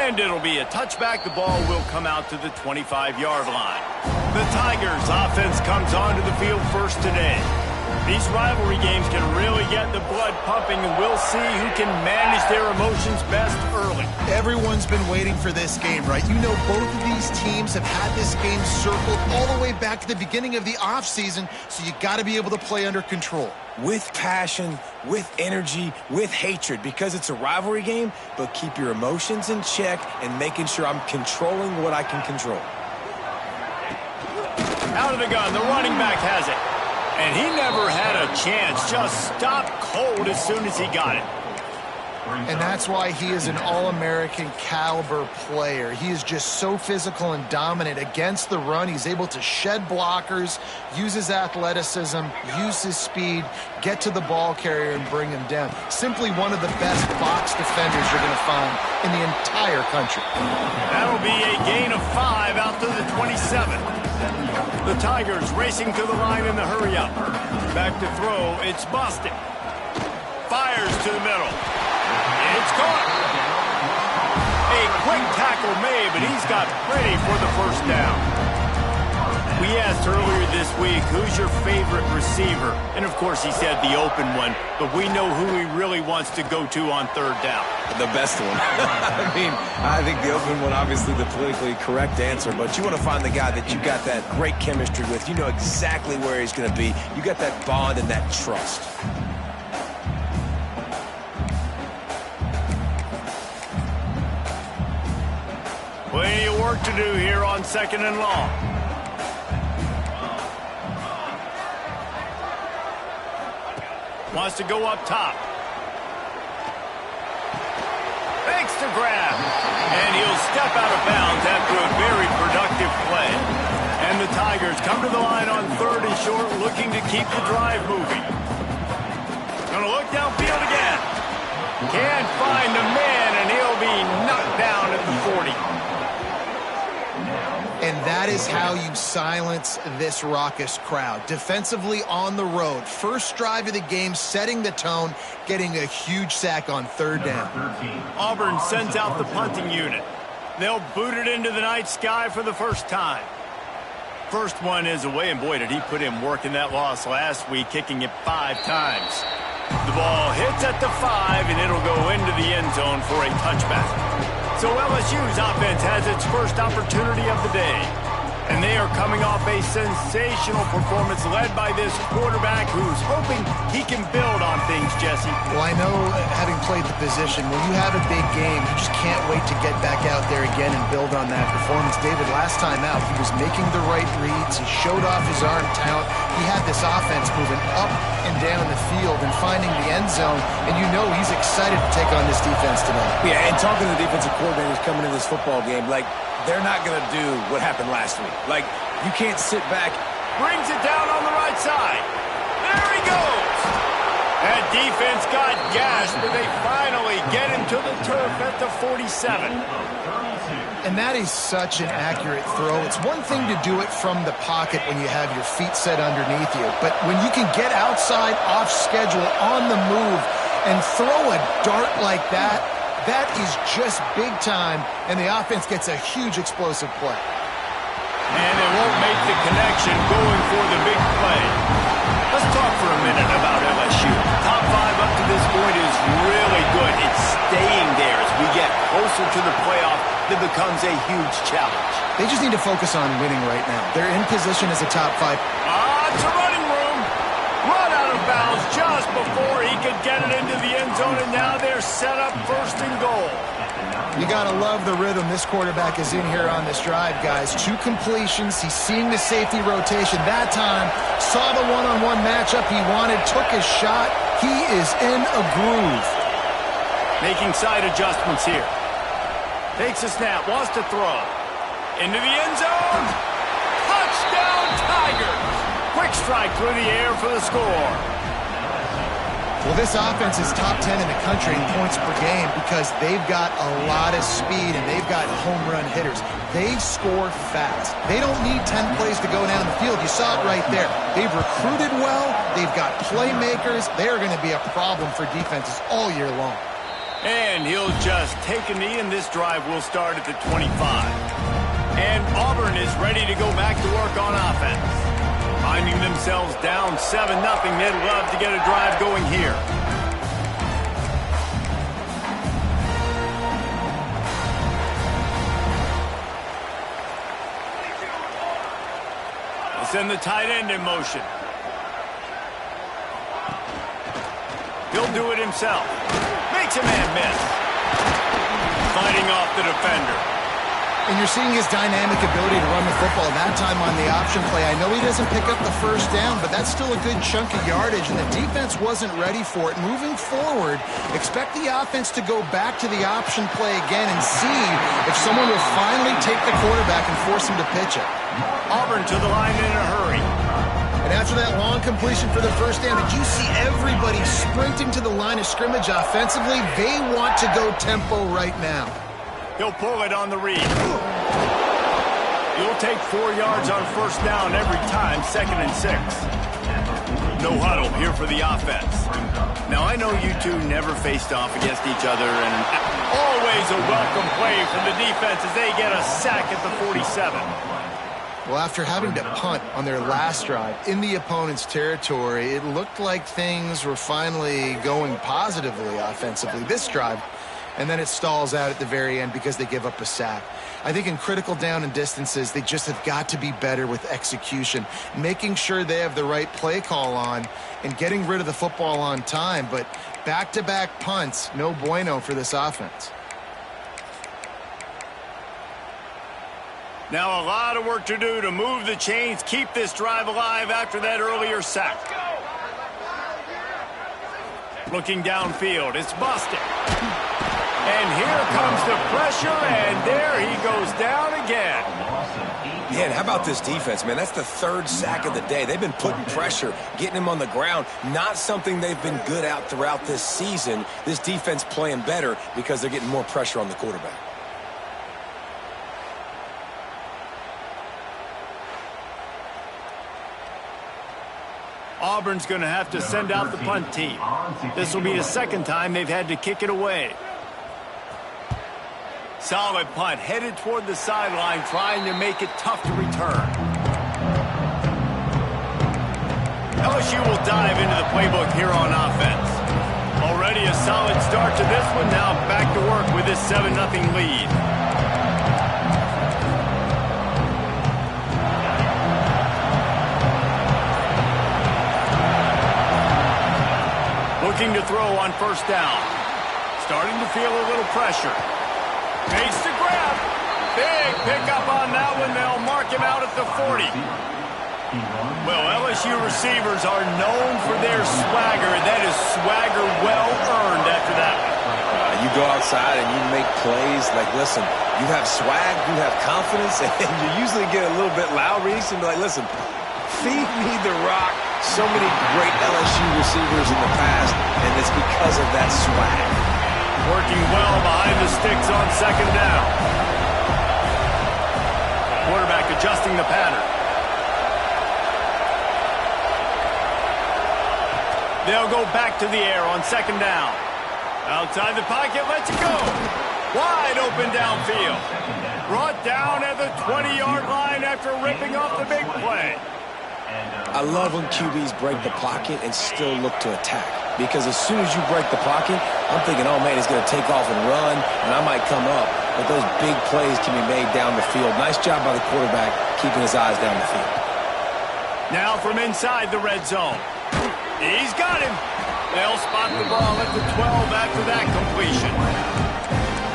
And it'll be a touchback. The ball will come out to the 25-yard line. The Tigers' offense comes onto the field first today. These rivalry games can really get the blood pumping, and we'll see who can manage their emotions best early. Everyone's been waiting for this game, right? You know, both of these teams have had this game circled all the way back to the beginning of the offseason, so you got to be able to play under control. With passion, with energy, with hatred, because it's a rivalry game, but keep your emotions in check and making sure I'm controlling what I can control. Out of the gun, the running back has it. And he never had a chance, just stopped cold as soon as he got it. And that's why he is an All-American caliber player. He is just so physical and dominant against the run. He's able to shed blockers, use his athleticism, use his speed, get to the ball carrier and bring him down. Simply one of the best box defenders you're going to find in the entire country. That'll be a gain of 5 out to the 27. The Tigers racing to the line in the hurry-up. Back to throw, it's Boston. Fires to the middle. It's caught. A quick tackle made, but he's got plenty for the first down. We asked earlier this week, who's your favorite receiver? And, of course, he said the open one, but we know who he really wants to go to on third down. The best one. I think the open one, obviously the politically correct answer, but you want to find the guy that you got that great chemistry with. You know exactly where he's going to be. You got that bond and that trust. Plenty of work to do here on 2nd and long. Wants to go up top. Makes the grab. And he'll step out of bounds after a very productive play. And the Tigers come to the line on 3rd and short, looking to keep the drive moving. Gonna look downfield again. Can't find the man, and he'll be knocked down at the 40. And that is how you silence this raucous crowd. Defensively on the road. First drive of the game, setting the tone, getting a huge sack on 3rd down. Auburn sends out the punting unit. They'll boot it into the night sky for the first time. First one is away, and boy, did he put in work in that loss last week, kicking it 5 times. The ball hits at the 5, and it'll go into the end zone for a touchback. So LSU's offense has its first opportunity of the day. And they are coming off a sensational performance led by this quarterback who's hoping he can build on things, Jesse. Well, I know, having played the position, when you have a big game, you just can't wait to get back out there again and build on that performance. David, last time out, he was making the right reads. He showed off his arm talent. He had this offense moving up and down the field and finding the end zone. And you know he's excited to take on this defense today. Yeah, and talking to the defensive coordinators coming into this football game, like, they're not going to do what happened last week. Like, you can't sit back. Brings it down on the right side. There he goes. That defense got gashed, but they finally get him to the turf at the 47. And that is such an accurate throw. It's one thing to do it from the pocket when you have your feet set underneath you, but when you can get outside, off schedule, on the move, and throw a dart like that, that is just big time, and the offense gets a huge explosive play. And it won't make the connection going for the big play. Let's talk for a minute about LSU. Top 5 up to this point is really good. It's staying there as we get closer to the playoff. That becomes a huge challenge. They just need to focus on winning right now. They're in position as a top 5. It's a running room. Run out of bounds just before he could get it into the end zone, and now they're set up 1st and goal. You got to love the rhythm this quarterback is in here on this drive, guys. 2 completions. He's seeing the safety rotation that time. Saw the one-on-one matchup he wanted, took his shot. He is in a groove. Making side adjustments here. Takes a snap, wants to throw. Into the end zone. Touchdown, Tigers. Quick strike through the air for the score. Well, this offense is top 10 in the country in points per game because they've got a lot of speed and they've got home run hitters. They score fast. They don't need 10 plays to go down the field. You saw it right there. They've recruited well. They've got playmakers. They are going to be a problem for defenses all year long. And he'll just take a knee, and this drive will start at the 25. And Auburn is ready to go back to work on offense. Finding themselves down 7-0, they'd love to get a drive going here. They'll send the tight end in motion. He'll do it himself. Makes a man miss. Fighting off the defender. And you're seeing his dynamic ability to run the football. That time on the option play, I know he doesn't pick up the first down, but that's still a good chunk of yardage, and the defense wasn't ready for it. Moving forward, expect the offense to go back to the option play again and see if someone will finally take the quarterback and force him to pitch it. Auburn to the line in a hurry. And after that long completion for the first down, did you see everybody sprinting to the line of scrimmage offensively? They want to go tempo right now. He'll pull it on the read. He'll take 4 yards on first down every time, 2nd and 6. No huddle here for the offense. Now, I know you two never faced off against each other, and always a welcome play from the defense as they get a sack at the 47. Well, after having to punt on their last drive in the opponent's territory, it looked like things were finally going positively offensively this drive, and then it stalls out at the very end because they give up a sack. I think in critical down and distances, they just have got to be better with execution, making sure they have the right play call on and getting rid of the football on time. But back-to-back punts, no bueno for this offense. Now a lot of work to do to move the chains, keep this drive alive after that earlier sack. Looking downfield, it's busted. And here comes the pressure, and there he goes down again. Man, how about this defense, man? That's the 3rd sack of the day. They've been putting pressure, getting him on the ground. Not something they've been good at throughout this season. This defense playing better because they're getting more pressure on the quarterback. Auburn's going to have to send out the punt team. This will be the 2nd time they've had to kick it away. Solid punt, headed toward the sideline, trying to make it tough to return. LSU will dive into the playbook here on offense. Already a solid start to this one, now back to work with this 7-0 lead. Looking to throw on first down. Starting to feel a little pressure. Makes the grab. Big pickup on that one. They'll mark him out at the 40. Well, LSU receivers are known for their swagger, and that is swagger well earned after that one. You go outside and you make plays. Like, listen, you have swag, you have confidence, and you usually get a little bit loud. Reese and be like, listen, feed me the rock. So many great LSU receivers in the past, and it's because of that swag. Working well behind the sticks on 2nd down. Quarterback adjusting the pattern. They'll go back to the air on 2nd down. Outside the pocket, lets it go. Wide open downfield. Brought down at the 20-yard line after ripping off the big play. I love when QBs break the pocket and still look to attack. Because as soon as you break the pocket, I'm thinking, oh, man, he's going to take off and run, and I might come up. But those big plays can be made down the field. Nice job by the quarterback keeping his eyes down the field. Now from inside the red zone. He's got him. They'll spot the ball at the 12 after that completion.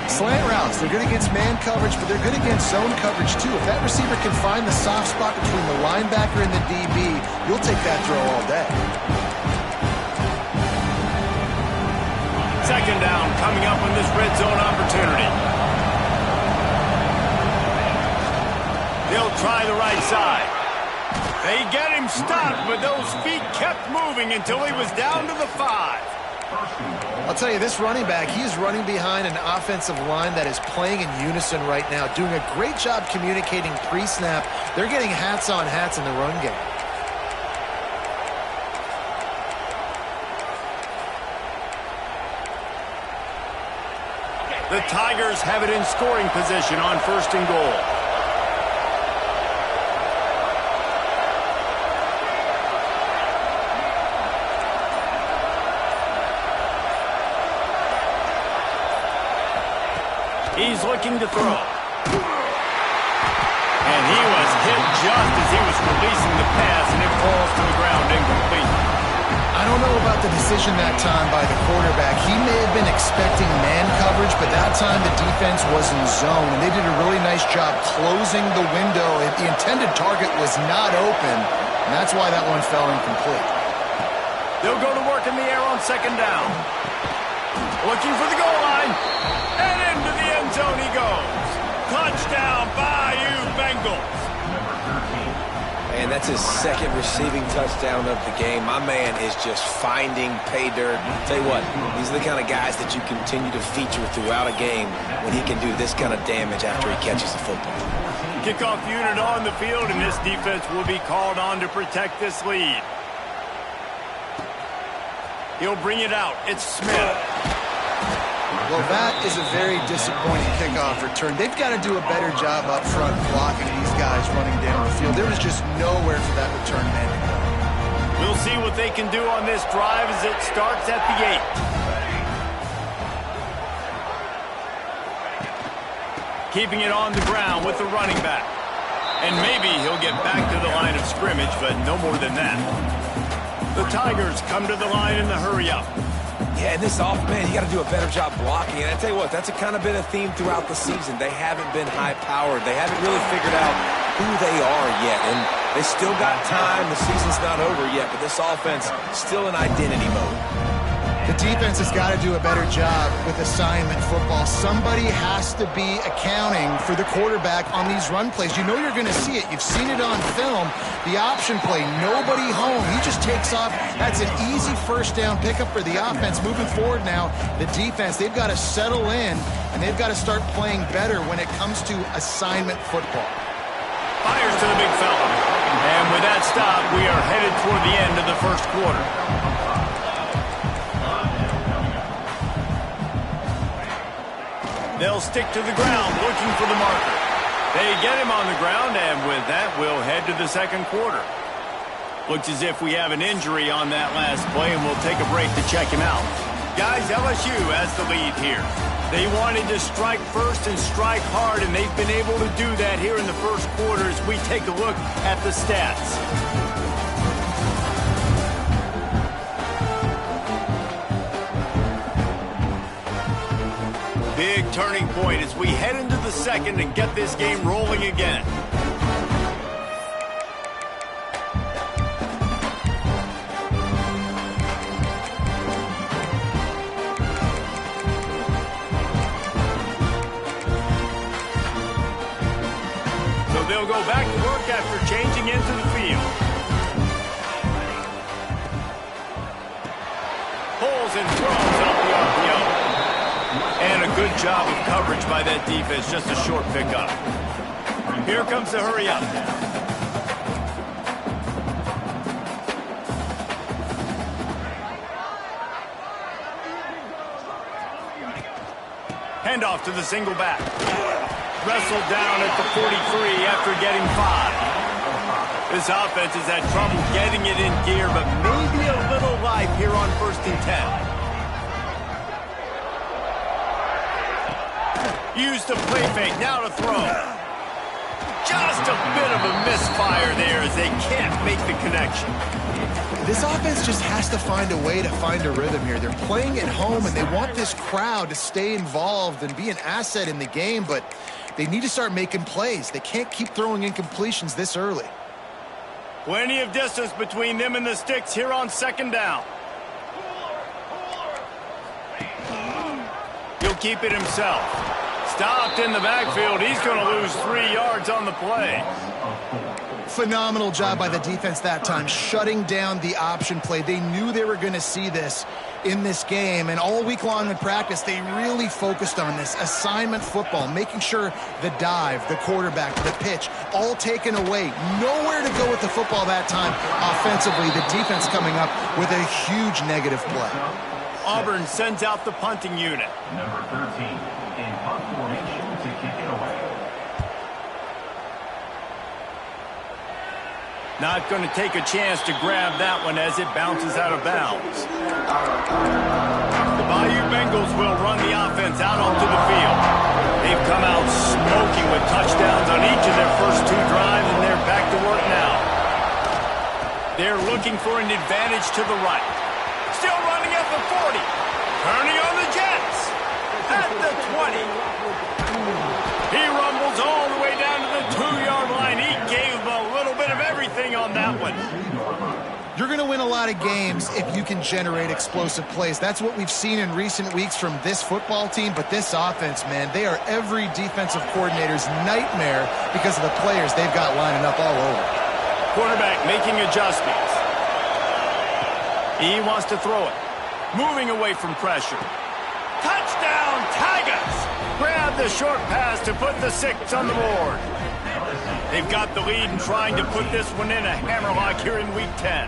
Slant routes, they're good against man coverage, but they're good against zone coverage too. If that receiver can find the soft spot between the linebacker and the DB, you'll take that throw all day. 2nd down coming up on this red zone opportunity. They'll try the right side. They get him stopped, but those feet kept moving until he was down to the 5. I'll tell you, this running back, he is running behind an offensive line that is playing in unison right now, doing a great job communicating pre-snap. They're getting hats on hats in the run game. The Tigers have it in scoring position on 1st and goal. He's looking to throw. And he was hit just as he was releasing the pass, and it falls to the ground incomplete. I don't know about the decision that time by the quarterback. He may have been expecting man coverage, but that time the defense was in zone, and they did a really nice job closing the window. The intended target was not open, and that's why that one fell incomplete. They'll go to work in the air on 2nd down. Looking for the goal line. And into the end zone he goes. Touchdown, Bayou Bengals. And that's his 2nd receiving touchdown of the game. My man is just finding pay dirt. Tell you what, these are the kind of guys that you continue to feature throughout a game when he can do this kind of damage after he catches the football. Kickoff unit on the field, and this defense will be called on to protect this lead. He'll bring it out. It's Smith. Well, that is a very disappointing kickoff return. They've got to do a better job up front blocking these guys running down the field. There was just nowhere for that return man to go. We'll see what they can do on this drive as it starts at the 8. Keeping it on the ground with the running back. And maybe he'll get back to the line of scrimmage, but no more than that. The Tigers come to the line in the hurry-up. Yeah, and this man, you got to do a better job blocking. And I tell you what, that's kind of been a theme throughout the season. They haven't been high-powered. They haven't really figured out who they are yet. And they still got time. The season's not over yet, but this offense still in identity mode. The defense has got to do a better job with assignment football. Somebody has to be accounting for the quarterback on these run plays. You know you're going to see it. You've seen it on film. The option play, nobody home. He just takes off. That's an easy 1st down pickup for the offense. Moving forward now, the defense, they've got to settle in, and they've got to start playing better when it comes to assignment football. Fires to the big fella. And with that stop, we are headed toward the end of the 1st quarter. They'll stick to the ground looking for the marker. They get him on the ground, and with that, we'll head to the 2nd quarter. Looks as if we have an injury on that last play, and we'll take a break to check him out. Guys, LSU has the lead here. They wanted to strike first and strike hard, and they've been able to do that here in the 1st quarter as we take a look at the stats. Big turning point as we head into the 2nd and get this game rolling again. So they'll go back to work after changing into the field. Pulls and throws off the RPO. And a good job of coverage by that defense, just a short pickup. Here comes the hurry-up. Handoff to the single back. Wrestled down at the 43 after getting 5. This offense has had trouble getting it in gear, but maybe a little life here on 1st and 10. Used to play fake, now to throw. Just a bit of a misfire there as they can't make the connection. This offense just has to find a way to find a rhythm here. They're playing at home, and they want this crowd to stay involved and be an asset in the game, but they need to start making plays. They can't keep throwing incompletions this early. Plenty of distance between them and the sticks here on 2nd down. He'll keep it himself. Stopped in the backfield. He's going to lose 3 yards on the play. Phenomenal job by the defense that time, shutting down the option play. They knew they were going to see this in this game, and all week long in practice, they really focused on this assignment football, making sure the dive, the quarterback, the pitch, all taken away. Nowhere to go with the football that time offensively. The defense coming up with a huge negative play. Auburn sends out the punting unit. Number 13 in punt formation to kick it away. Not going to take a chance to grab that one as it bounces out of bounds. The Bayou Bengals will run the offense out onto the field. They've come out smoking with touchdowns on each of their first 2 drives, and they're back to work now. They're looking for an advantage to the right. Still running at the 40. Turning on the Jets. At the 20. He rumbles all the way down to the 2-yard line. He gave a little bit of everything on that one. You're going to win a lot of games if you can generate explosive plays. That's what we've seen in recent weeks from this football team, but this offense, man, they are every defensive coordinator's nightmare because of the players they've got lining up all over. Quarterback making adjustments. He wants to throw it. Moving away from pressure. Touchdown, Tigers! Grab the short pass to put the 6 on the board. They've got the lead and trying to put this one in a hammerlock here in Week 10.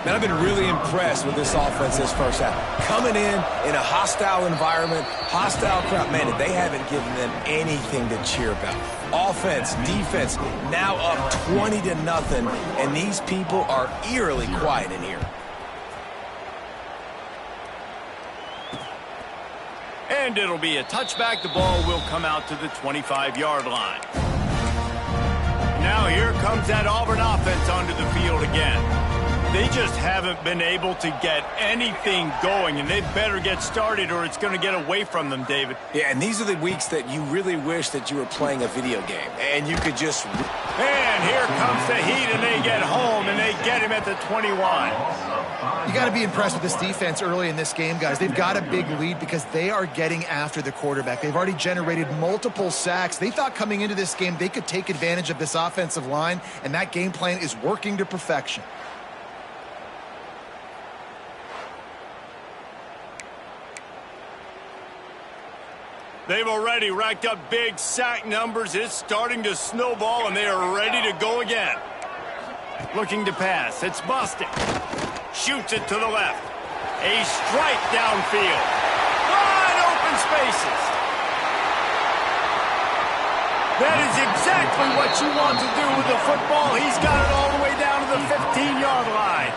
Man, I've been really impressed with this offense this first half. Coming in a hostile environment, hostile crowd. Man, they haven't given them anything to cheer about. Offense, defense, now up 20-0, and these people are eerily quiet in here. And it'll be a touchback. The ball will come out to the 25-yard line. Now here comes that Auburn offense onto the field again. They just haven't been able to get anything going, and they better get started or it's going to get away from them, David. Yeah, and these are the weeks that you really wish that you were playing a video game, and you could just... And here comes the heat, and they get home, and they get him at the 21. You got to be impressed with this defense early in this game, guys. They've got a big lead because they are getting after the quarterback. They've already generated multiple sacks. They thought coming into this game they could take advantage of this offensive line, and that game plan is working to perfection. They've already racked up big sack numbers. It's starting to snowball, and they are ready to go again. Looking to pass. It's busted. Shoots it to the left. A strike downfield. Wide open spaces. That is exactly what you want to do with the football. He's got it all the way down to the 15-yard line.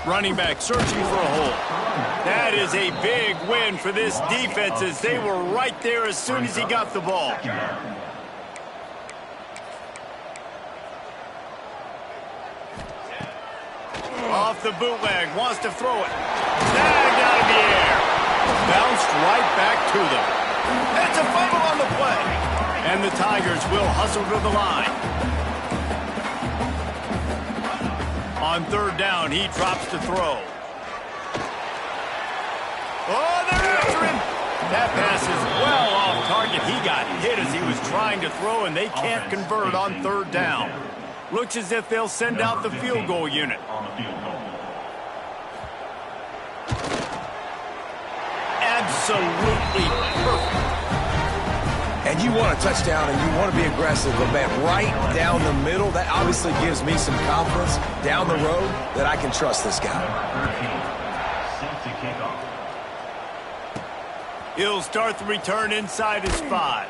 Running back searching for a hole. That is a big win for this defense as they were right there as soon as he got the ball. Off the bootleg, wants to throw it. Snagged out of the air. Bounced right back to them. That's a fumble on the play. And the Tigers will hustle to the line. On 3rd down, he drops to throw. Oh, they're after him. That pass is well off target. He got hit as he was trying to throw, and they can't convert on 3rd down. Looks as if they'll send out the field goal unit. Absolutely perfect. And you want a touchdown and you want to be aggressive, but man, right down the middle, that obviously gives me some confidence down the road that I can trust this guy. He'll start the return inside his 5.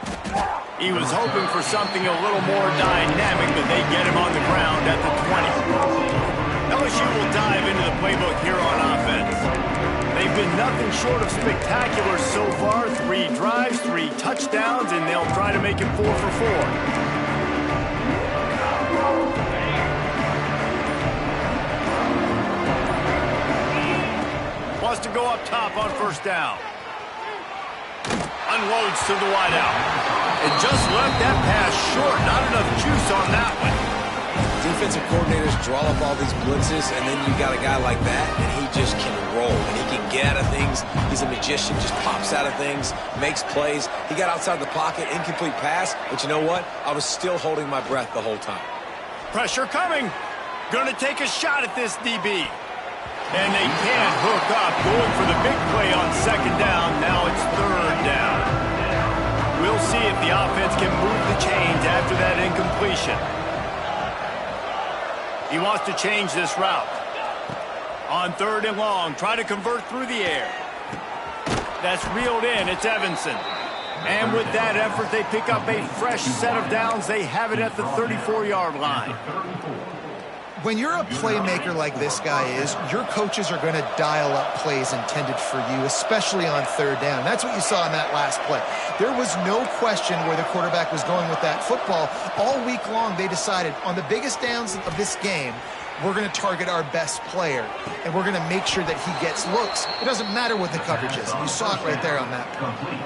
He was hoping for something a little more dynamic, but they get him on the ground at the 20. LSU will dive into the playbook here on offense. They've been nothing short of spectacular so far. 3 drives, 3 touchdowns, and they'll try to make it 4 for 4. Wants to go up top on 1st down. Unloads to the wideout. And just left that pass short. Not enough juice on that one. Defensive coordinators draw up all these blitzes, and then you got a guy like that, and he just can roll, and he can get out of things. He's a magician, just pops out of things, makes plays. He got outside the pocket, incomplete pass, but you know what? I was still holding my breath the whole time. Pressure coming. Gonna take a shot at this DB. And they can't hook up. Going for the big play on 2nd down. Now it's 3rd down. We'll We'll see if the offense can move the chains after that incompletion. He wants to change this route. On 3rd and long, try to convert through the air. That's reeled in. It's Evanson. And with that effort, they pick up a fresh set of downs. They have it at the 34-yard line. When you're a playmaker like this guy is, your coaches are going to dial up plays intended for you, especially on 3rd down. That's what you saw in that last play. There was no question where the quarterback was going with that football. All week long, they decided on the biggest downs of this game, we're going to target our best player, and we're going to make sure that he gets looks. It doesn't matter what the coverage is. You saw it right there on that play.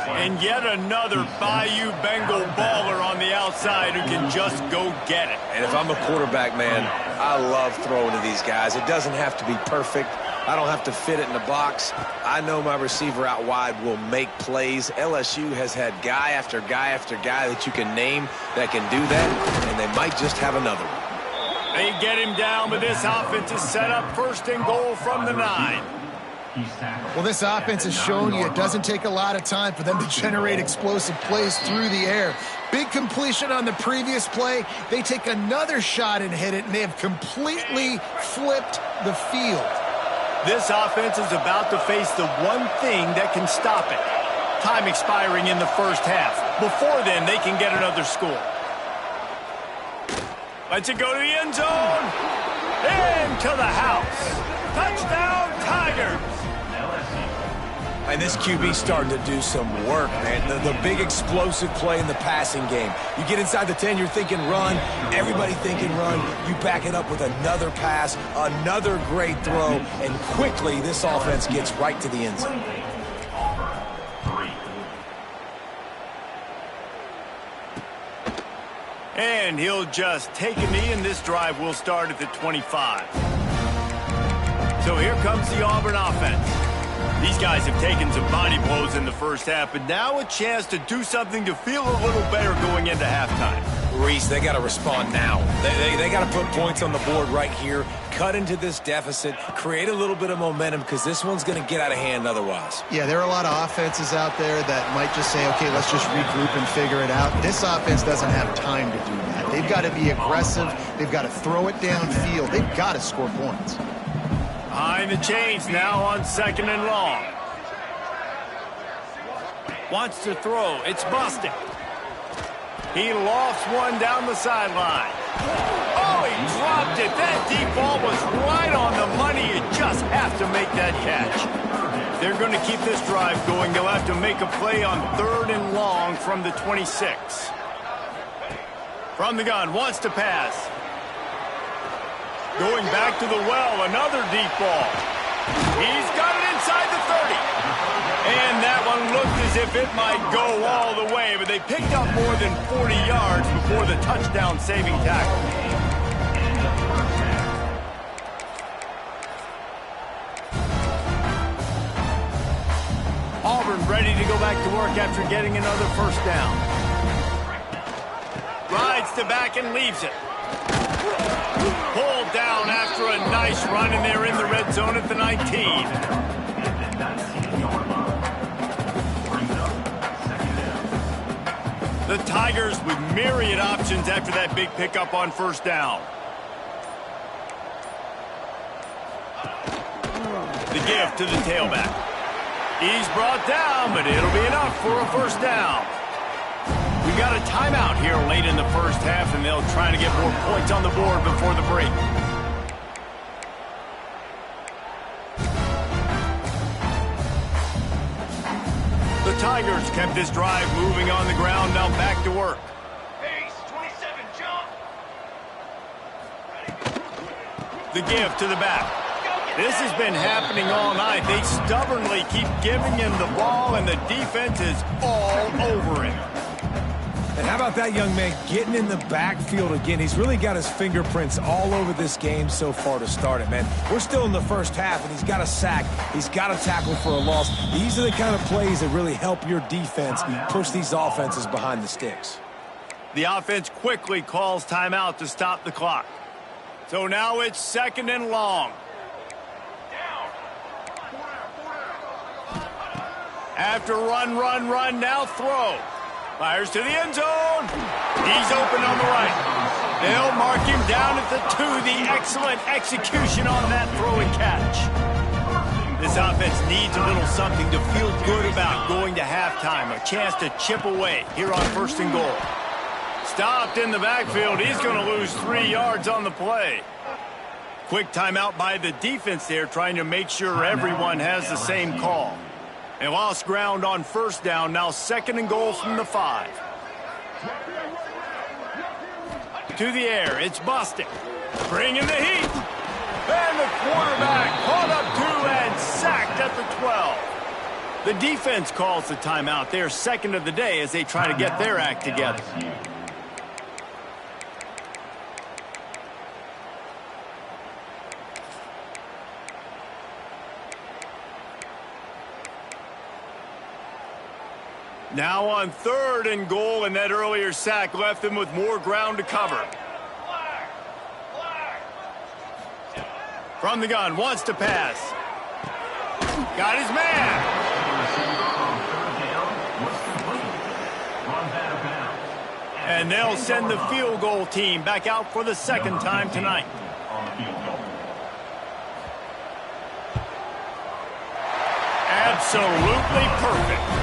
And yet another Bayou Bengal baller on the outside who can just go get it. And if I'm a quarterback, man, I love throwing to these guys. It doesn't have to be perfect. I don't have to fit it in the box. I know my receiver out wide will make plays. LSU has had guy after guy after guy that you can name that can do that, and they might just have another one. They get him down, but this offense is set up 1st and goal from the 9. Well, this offense has shown you it doesn't take a lot of time for them to generate explosive plays through the air. Big completion on the previous play. They take another shot and hit it, and they have completely flipped the field. This offense is about to face the one thing that can stop it. Time expiring in the 1st half. Before then, they can get another score. Lets it go to the end zone. Into the house. Touchdown, Tigers. And this QB starting to do some work, man. The big explosive play in the passing game. You get inside the 10, you're thinking run. Everybody thinking run. You back it up with another pass, another great throw, and quickly this offense gets right to the end zone. And he'll just take a knee, and this drive will start at the 25. So here comes the Auburn offense. These guys have taken some body blows in the 1st half, but now a chance to do something to feel a little better going into halftime. Reese, they got to respond now. They got to put points on the board right here, cut into this deficit, create a little bit of momentum, because this one's going to get out of hand otherwise. Yeah, there are a lot of offenses out there that might just say, okay, let's just regroup and figure it out. This offense doesn't have time to do that. They've got to be aggressive. They've got to throw it downfield. They've got to score points. Behind the chains now on 2nd and long. Wants to throw. It's busted. He lofts one down the sideline. Oh, he dropped it. That deep ball was right on the money. You just have to make that catch. They're going to keep this drive going. They'll have to make a play on 3rd and long from the 26. From the gun, wants to pass. Going back to the well, another deep ball. He's got it inside the 30. And that one looked as if it might go all the way, but they picked up more than 40 yards before the touchdown-saving tackle. Auburn ready to go back to work after getting another 1st down. Rides to back and leaves it. Pulled down after a nice run, and they're in the red zone at the 19. The Tigers with myriad options after that big pickup on 1st down. The give to the tailback. He's brought down, but it'll be enough for a 1st down. We got a timeout here late in the 1st half, and they'll try to get more points on the board before the break. The Tigers kept this drive moving on the ground, now back to work. Base, 27, jump. The give to the back. This has been happening all night. They stubbornly keep giving him the ball, and the defense is all over him. And how about that young man getting in the backfield again? He's really got his fingerprints all over this game so far to start it, man. We're still in the 1st half, and he's got a sack. He's got a tackle for a loss. These are the kind of plays that really help your defense push these offenses behind the sticks. The offense quickly calls timeout to stop the clock. So now it's 2nd and long. After run, now throw. Fires to the end zone. He's open on the right. They'll mark him down at the 2. The excellent execution on that throw and catch. This offense needs a little something to feel good about going to halftime. A chance to chip away here on 1st and goal. Stopped in the backfield. He's going to lose 3 yards on the play. Quick timeout by the defense there, trying to make sure everyone has the same call. They lost ground on 1st down. Now 2nd and goal from the 5. To the air. It's Bostic. Bringing the heat. And the quarterback caught up 2 and sacked at the 12. The defense calls the timeout. Their 2nd of the day as they try to get their act together. Now on 3rd and goal, and that earlier sack left them with more ground to cover. From the gun, wants to pass. Got his man. And they'll send the field goal team back out for the 2nd time tonight. Absolutely perfect.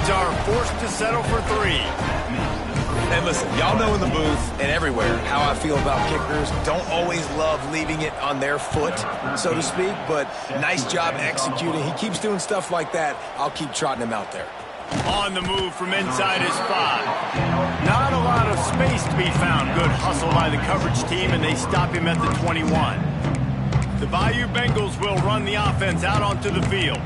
Are forced to settle for 3. And listen, y'all know in the booth and everywhere how I feel about kickers. Don't always love leaving it on their foot, so to speak, but nice job executing. He keeps doing stuff like that. I'll keep trotting him out there. On the move from inside his 5. Not a lot of space to be found. Good hustle by the coverage team, and they stop him at the 21. The Bayou Bengals will run the offense out onto the field.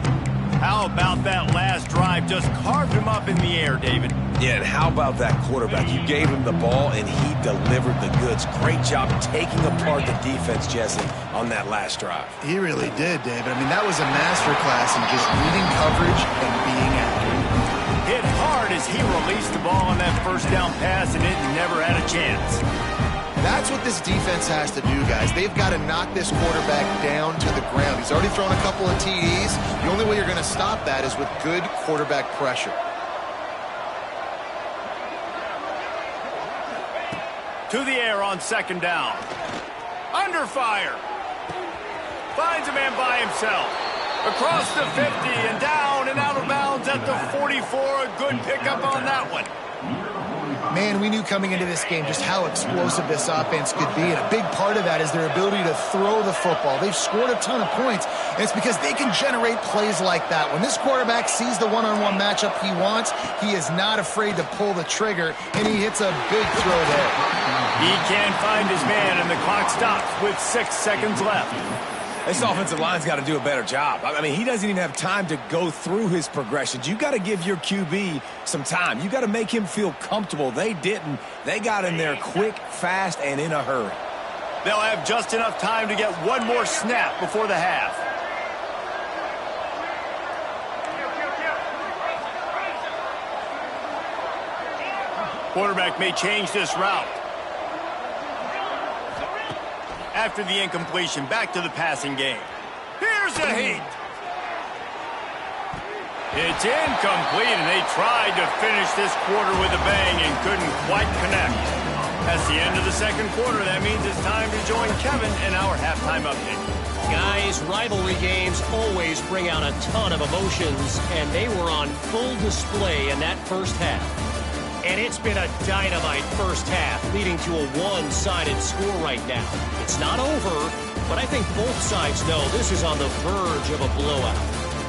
How about that last drive? Just carved him up in the air, David. Yeah, and how about that quarterback? You gave him the ball, and he delivered the goods. Great job taking apart the defense, Jesse, on that last drive. He really did, David. I mean, that was a masterclass in just reading coverage and being accurate. Hit hard as he released the ball on that 1st down pass, and it never had a chance. That's what this defense has to do, guys. They've got to knock this quarterback down to the ground. He's already thrown a couple of TDs. The only way you're going to stop that is with good quarterback pressure. To the air on 2nd down. Under fire. Finds a man by himself. Across the 50 and down and out of bounds at the 44. A good pickup on that one. Man, we knew coming into this game just how explosive this offense could be, and a big part of that is their ability to throw the football. They've scored a ton of points, and it's because they can generate plays like that. When this quarterback sees the one-on-one matchup he wants, he is not afraid to pull the trigger, and he hits a big throw there. He can't find his man, and the clock stops with 6 seconds left. This offensive line's got to do a better job. I mean, he doesn't even have time to go through his progressions. You got to give your QB some time. You got to make him feel comfortable. They didn't. They got in there quick, fast, and in a hurry. They'll have just enough time to get one more snap before the half. Quarterback may change this route. After the incompletion, back to the passing game. Here's the heat. It's incomplete, and they tried to finish this quarter with a bang and couldn't quite connect. That's the end of the 2nd quarter. That means it's time to join Kevin in our halftime update. Guys, rivalry games always bring out a ton of emotions, and they were on full display in that 1st half. And it's been a dynamite 1st half, leading to a one-sided score right now. It's not over, but I think both sides know this is on the verge of a blowout.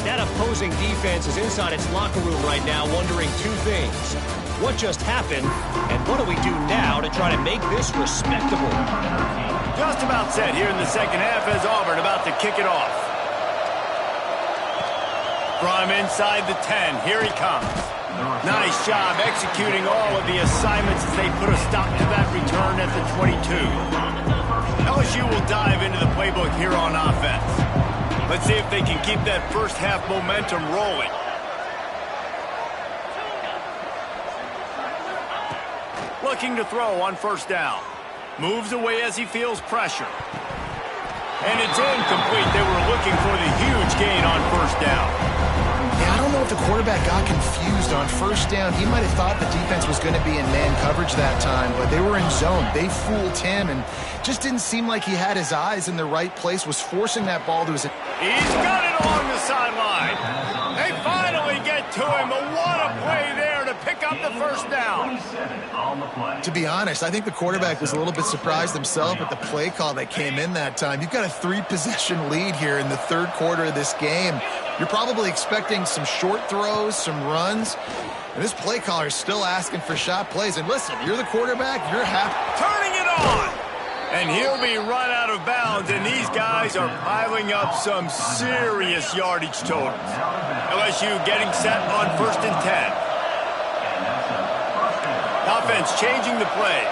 That opposing defense is inside its locker room right now wondering 2 things. What just happened, and what do we do now to try to make this respectable? Just about set here in the 2nd half as Auburn about to kick it off. From inside the 10, here he comes. Nice job executing all of the assignments as they put a stop to that return at the 22. LSU will dive into the playbook here on offense. Let's see if they can keep that 1st half momentum rolling. Looking to throw on 1st down. Moves away as he feels pressure. And it's incomplete. They were looking for the huge gain on 1st down. Yeah, I don't know if the quarterback got confused On first down, he might have thought the defense was going to be in man coverage that time, but they were in zone. They fooled him and just didn't seem like he had his eyes in the right place, was forcing that ball to his... He's got it along the sideline. They finally get to him, but what a play there to pick up the first down. To be honest, I think the quarterback was a little bit surprised himself at the play call that came in that time. You've got a 3-possession lead here in the third quarter of this game. You're probably expecting some short throws, some runs, and this play caller is still asking for shot plays. And listen, you're the quarterback, you're happy. Turning it on! And he'll be run out of bounds, and these guys are piling up some serious yardage totals. LSU getting set on 1st and 10. Offense changing the play.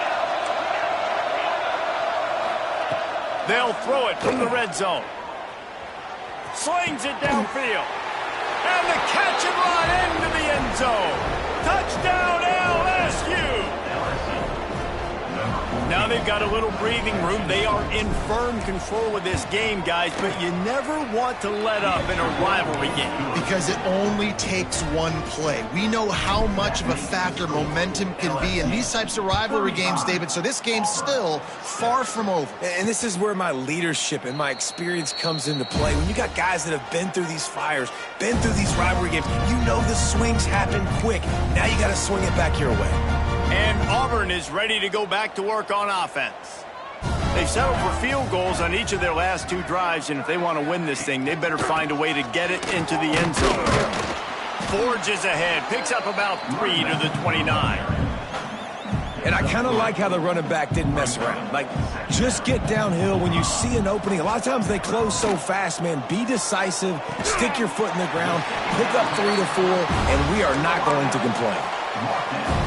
They'll throw it from the red zone. Slings it downfield. And the catch and run into the end zone. Touchdown LSU! Now they've got a little breathing room. They are in firm control of this game, guys, but you never want to let up in a rivalry game. Because it only takes one play. We know how much of a factor momentum can be in these types of rivalry games, David, so this game's still far from over. And this is where my leadership and my experience comes into play. When you got guys that have been through these fires, been through these rivalry games, you know the swings happen quick. Now you got to swing it back your way. And Auburn is ready to go back to work on offense. They've settled for field goals on each of their last 2 drives, and if they want to win this thing, they better find a way to get it into the end zone. Forges ahead, picks up about 3 to the 29. And I kind of like how the running back didn't mess around. Like, just get downhill when you see an opening. A lot of times they close so fast, man. Be decisive, stick your foot in the ground, pick up 3 to 4, and we are not going to complain.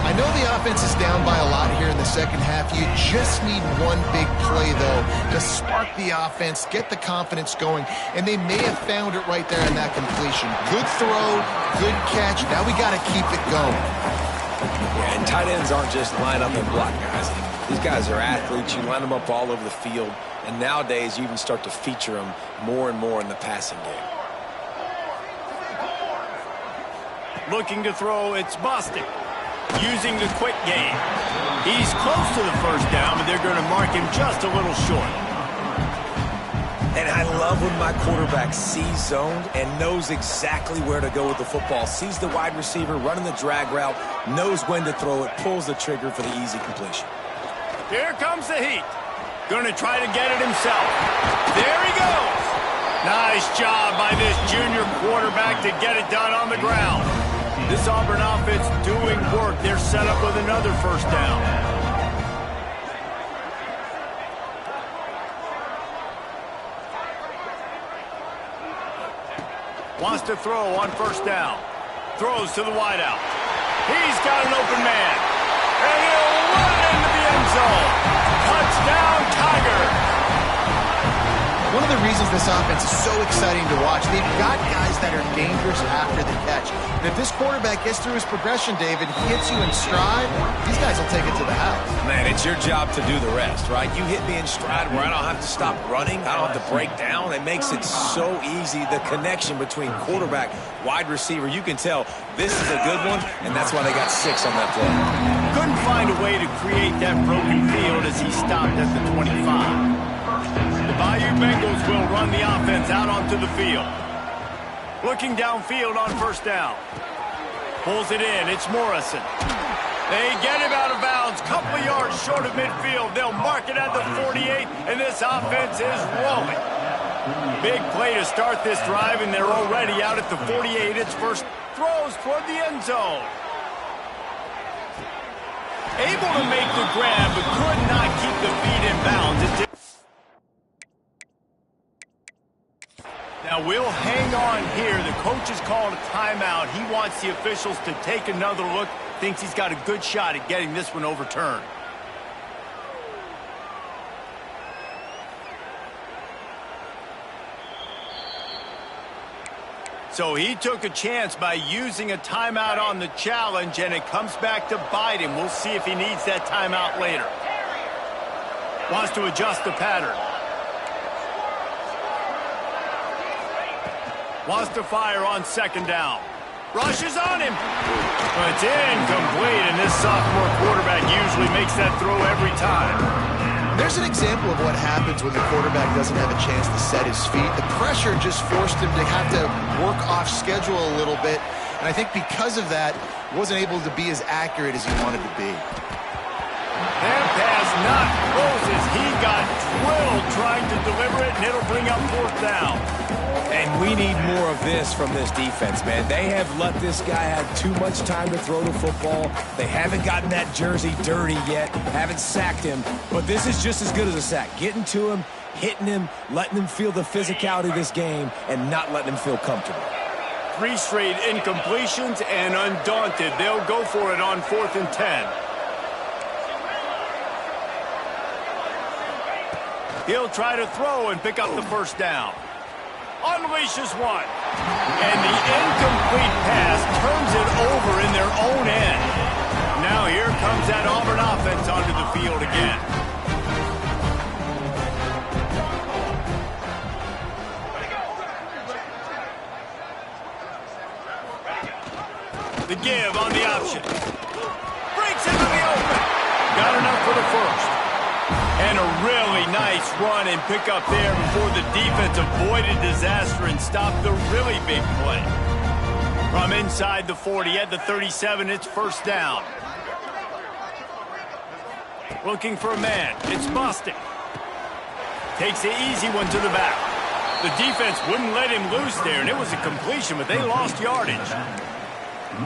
I know the offense is down by a lot here in the second half. You just need one big play, though, to spark the offense, get the confidence going, and they may have found it right there in that completion. Good throw, good catch. Now we got to keep it going. Yeah, and tight ends aren't just line up and block guys. These guys are athletes. You line them up all over the field, and nowadays you even start to feature them more and more in the passing game. Looking to throw, it's Bostic. Using the quick game. He's close to the first down, but they're going to mark him just a little short. And I love when my quarterback sees zoned and knows exactly where to go with the football. Sees the wide receiver running the drag route, knows when to throw it, pulls the trigger for the easy completion. Here comes the heat. Going to try to get it himself. There he goes. Nice job by this junior quarterback to get it done on the ground. This Auburn offense doing work. They're set up with another first down. Wants to throw on first down. Throws to the wideout. He's got an open man. And he'll run into the end zone. Touchdown, Tiger. One of the reasons this offense is so exciting to watch, they've got guys that are dangerous after the catch. And if this quarterback gets through his progression, David, hits you in stride, these guys will take it to the house. Man, it's your job to do the rest, right? You hit me in stride where I don't have to stop running. I don't have to break down. It makes it so easy. The connection between quarterback, wide receiver, you can tell this is a good one, and that's why they got 6 on that play. Couldn't find a way to create that broken field as he stopped at the 25. The Bayou Bengals will run the offense out onto the field. Looking downfield on first down. Pulls it in. It's Morrison. They get him out of bounds. Couple yards short of midfield. They'll mark it at the 48, and this offense is rolling. Big play to start this drive, and they're already out at the 48. It's first throws toward the end zone. Able to make the grab, but could not keep the feet in bounds. Now we'll hang on here. The coach has called a timeout. He wants the officials to take another look. Thinks he's got a good shot at getting this one overturned. So he took a chance by using a timeout on the challenge, and it comes back to bite him. We'll see if he needs that timeout later. Wants to adjust the pattern. Wants to fire on second down. Rushes on him. But it's incomplete, and this sophomore quarterback usually makes that throw every time. There's an example of what happens when the quarterback doesn't have a chance to set his feet. The pressure just forced him to have to work off schedule a little bit, and I think because of that, he wasn't able to be as accurate as he wanted to be. That pass not Moses. He got drilled trying to deliver it, and it'll bring up 4th down. And we need more of this from this defense, man. They have let this guy have too much time to throw the football. They haven't gotten that jersey dirty yet, haven't sacked him. But this is just as good as a sack. Getting to him, hitting him, letting him feel the physicality of this game, and not letting him feel comfortable. 3 straight incompletions, and undaunted, they'll go for it on 4th and 10. He'll try to throw and pick up the 1st down. Unleashes one. And the incomplete pass turns it over in their own end. Now here comes that Auburn offense onto the field again. The give on the option. Breaks into the open. Got enough for the 1st. And a really nice run and pick up there before the defense avoided disaster and stopped the really big play. From inside the 40 at the 37, it's 1st down. Looking for a man. It's Bostic. Takes the easy one to the back. The defense wouldn't let him loose there, and it was a completion, but they lost yardage.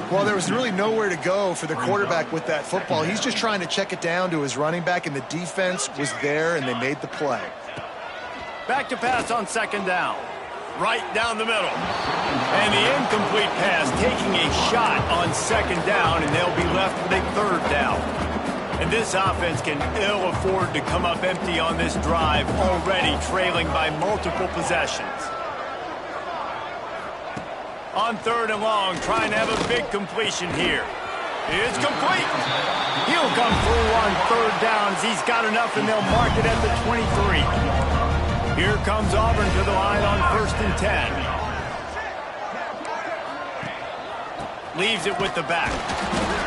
Well, there was really nowhere to go for the quarterback with that football. He's just trying to check it down to his running back, and the defense was there, and they made the play. Back to pass on 2nd down. Right down the middle. And the incomplete pass taking a shot on 2nd down, and they'll be left with a 3rd down. And this offense can ill afford to come up empty on this drive, already trailing by multiple possessions. On 3rd and long, trying to have a big completion here. It's complete. He'll come through on 3rd downs. He's got enough, and they'll mark it at the 23. Here comes Auburn to the line on 1st and 10. Leaves it with the back.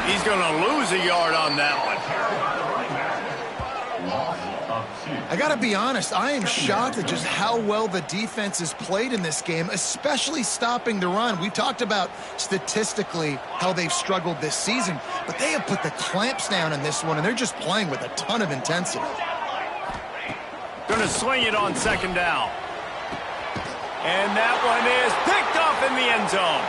He's going to lose a yard on that one. I got to be honest, I am shocked at just how well the defense has played in this game, especially stopping the run. We talked about statistically how they've struggled this season, but they have put the clamps down in this one, and they're just playing with a ton of intensity. Going to swing it on 2nd down. And that one is picked off in the end zone.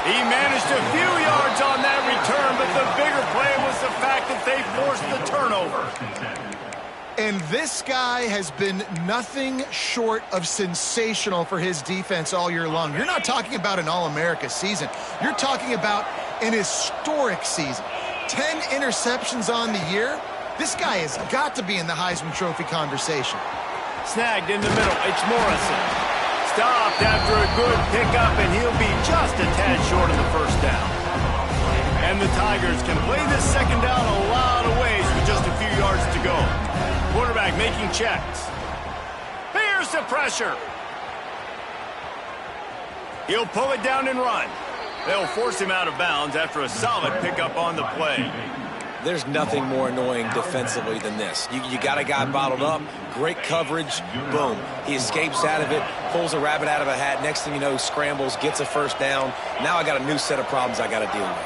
He managed a few yards on that return, but the bigger play was the fact that they forced the turnover. And this guy has been nothing short of sensational for his defense all year long. You're not talking about an All-America season. You're talking about an historic season. 10 interceptions on the year. This guy has got to be in the Heisman Trophy conversation. Snagged in the middle. It's Morrison. Stopped after a good pickup, and he'll be just a tad short of the 1st down. And the Tigers can play this 2nd down a lot of ways with just a few yards to go. Quarterback making checks. Here's the pressure. He'll pull it down and run. They'll force him out of bounds after a solid pickup on the play. There's nothing more annoying defensively than this. You got a guy bottled up, great coverage, boom. He escapes out of it, pulls a rabbit out of a hat. Next thing you know, scrambles, gets a 1st down. Now I got a new set of problems I got to deal with.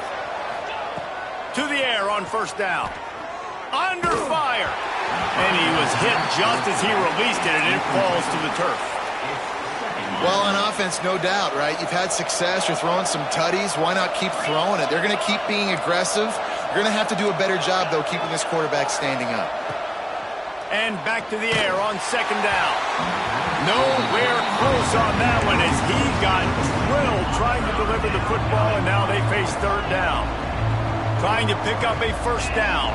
To the air on 1st down. Under fire. And he was hit just as he released it, and it falls to the turf. Well, on offense, no doubt, right? You've had success. You're throwing some tutties. Why not keep throwing it? They're going to keep being aggressive. You're going to have to do a better job, though, keeping this quarterback standing up. And back to the air on 2nd down. Nowhere close on that one as he got drilled trying to deliver the football, and now they face 3rd down. Trying to pick up a 1st down.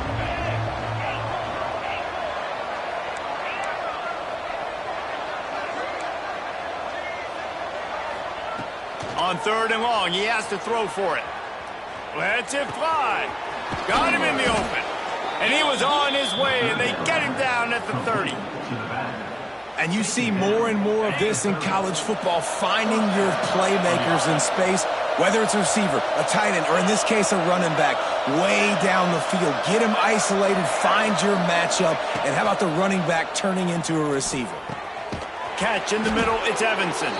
On 3rd and long, he has to throw for it. Lets it fly. Got him in the open. And he was on his way, and they get him down at the 30. And you see more and more of this in college football, finding your playmakers in space. Whether it's a receiver, a tight end, or in this case, a running back, way down the field. Get him isolated, find your matchup, and how about the running back turning into a receiver? Catch in the middle, it's Evanson.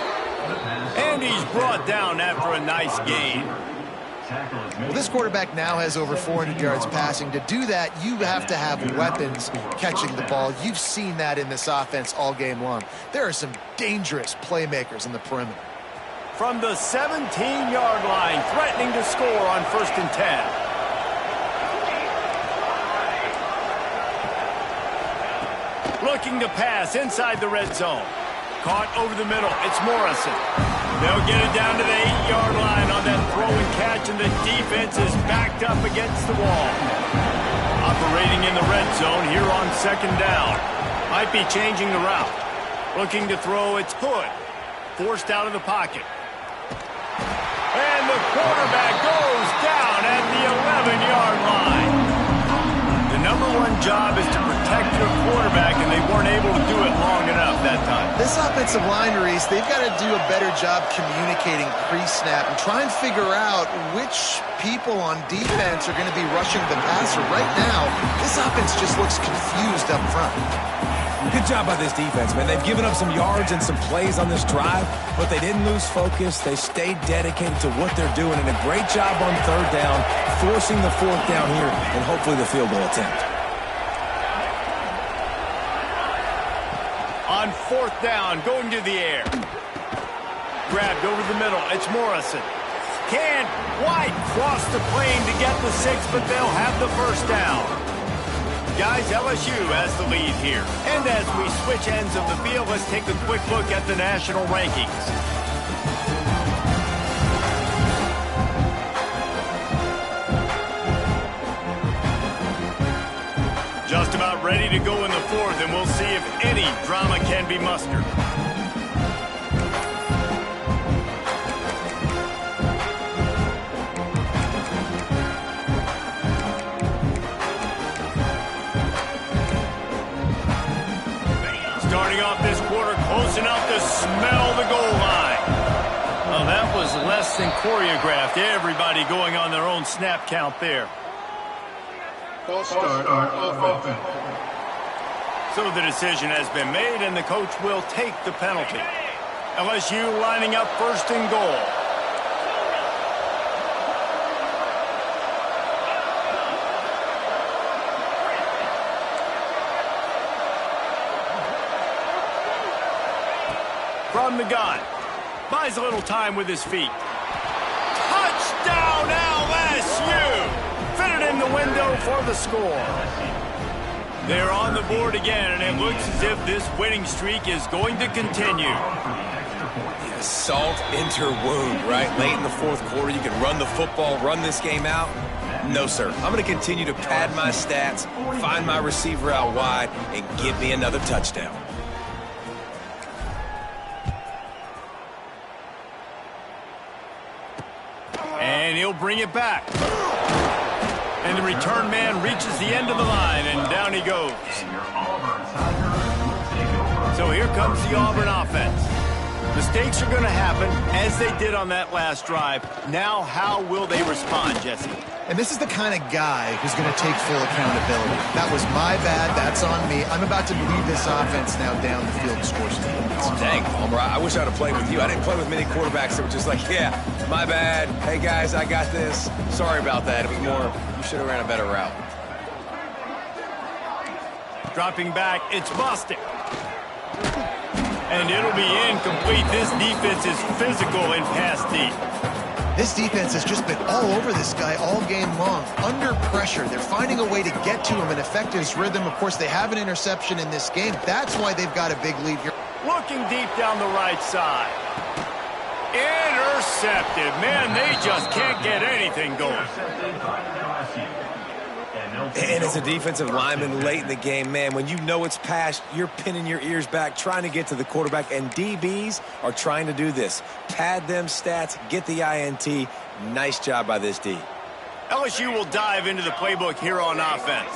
And he's brought down after a nice gain. Well, this quarterback now has over 400 yards passing. To do that, you have to have weapons catching the ball. You've seen that in this offense all game long. There are some dangerous playmakers in the perimeter. From the 17-yard line, threatening to score on 1st and 10. Looking to pass inside the red zone. Caught over the middle. It's Morrison. They'll get it down to the 8-yard line on that throw and catch, and the defense is backed up against the wall. Operating in the red zone here on 2nd down. Might be changing the route. Looking to throw, it's Hood. Forced out of the pocket. And the quarterback goes down at the 11-yard line. The #1 job is to protect your quarterback, and they weren't able to do it long enough that time. This offensive line, Reese, they've got to do a better job communicating pre-snap and try and figure out which people on defense are going to be rushing the passer. Right now, this offense just looks confused up front. Good job by this defense, man. They've given up some yards and some plays on this drive, but they didn't lose focus. They stayed dedicated to what they're doing, and a great job on 3rd down, forcing the 4th down here, and hopefully the field goal attempt. On 4th down, going to the air. Grabbed over the middle. It's Morrison. Can't quite cross the plane to get the 6, but they'll have the 1st down. Guys, LSU has the lead here. And as we switch ends of the field, let's take a quick look at the national rankings. Just about ready to go in the 4th, and we'll see if any drama can be mustered. Starting off this quarter, close enough to smell the goal line. Well, that was less than choreographed. Everybody going on their own snap count there. False start offense. So the decision has been made, and the coach will take the penalty. LSU lining up 1st and goal. From the gun. Buys a little time with his feet. Touchdown LSU! Fitted in the window for the score. They're on the board again, and it looks as if this winning streak is going to continue. Yeah, salt into her wound, right? Late in the 4th quarter, you can run the football, run this game out. No, sir. I'm going to continue to pad my stats, find my receiver out wide, and give me another touchdown. And he'll bring it back. And the return man reaches the end of the line, and down he goes. So here comes the Auburn offense. Mistakes are going to happen, as they did on that last drive. Now, how will they respond, Jesse? And this is the kind of guy who's going to take full accountability. That was my bad. That's on me. I'm about to lead this offense now down the field and score some points. Dang, Palmer, I wish I'd have played with you. I didn't play with many quarterbacks that were just like, yeah, my bad. Hey, guys, I got this. Sorry about that. It was more, you should have ran a better route. Dropping back, it's Bostic. And it'll be incomplete. This defense is physical and pass deep. This defense has just been all over this guy all game long. Under pressure, they're finding a way to get to him and affect his rhythm. Of course, they have an interception in this game. That's why they've got a big lead here. Looking deep down the right side. Intercepted. Man, they just can't get anything going. And as a defensive lineman late in the game, man, when you know it's past, you're pinning your ears back, trying to get to the quarterback, and DBs are trying to do this. Pad them stats, get the INT. Nice job by this D. LSU will dive into the playbook here on offense.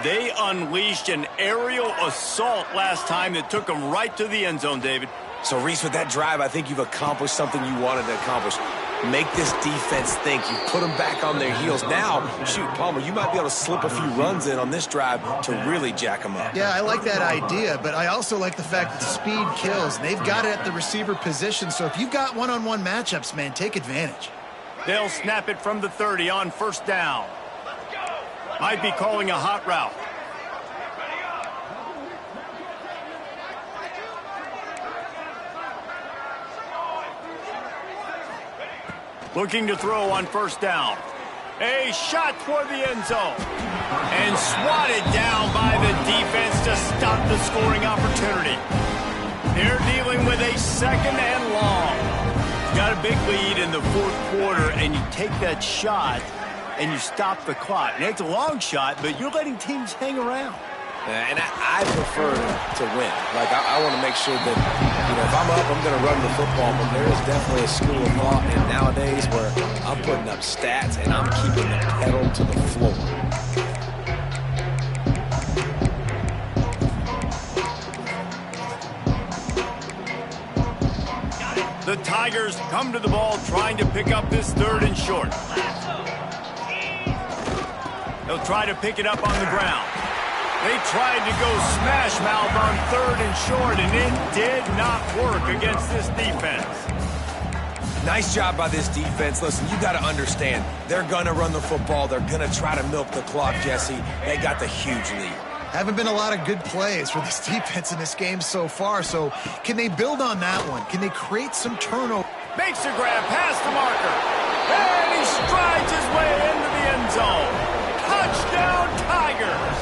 They unleashed an aerial assault last time that took them right to the end zone, David. So, Reese, with that drive, I think you've accomplished something you wanted to accomplish. make this defense think. You put them back on their heels. Now, shoot, Palmer, you might be able to slip a few runs in on this drive to really jack them up. Yeah, I like that idea, but I also like the fact that speed kills. And they've got it at the receiver position, so if you've got one-on-one matchups, man, take advantage. They'll snap it from the 30 on first down. Might be calling a hot route. Looking to throw on first down. A shot toward the end zone. And swatted down by the defense to stop the scoring opportunity. They're dealing with a second and long. You got a big lead in the fourth quarter, and you take that shot, and you stop the clock. Now, it's a long shot, but you're letting teams hang around. And I prefer to win. Like, I want to make sure that, if I'm up, I'm going to run the football. But there is definitely a school of thought and nowadays where I'm putting up stats and I'm keeping the pedal to the floor. The Tigers come to the ball trying to pick up this third and short. They'll try to pick it up on the ground. They tried to go smash mouth on third and short, and it did not work against this defense. Nice job by this defense. Listen, you got to understand, they're going to run the football. They're going to try to milk the clock, Jesse. They got the huge lead. Haven't been a lot of good plays for this defense in this game so far, so can they build on that one? Can they create some turnover? Makes a grab past the marker, and he strides his way into the end zone. Touchdown, Tigers!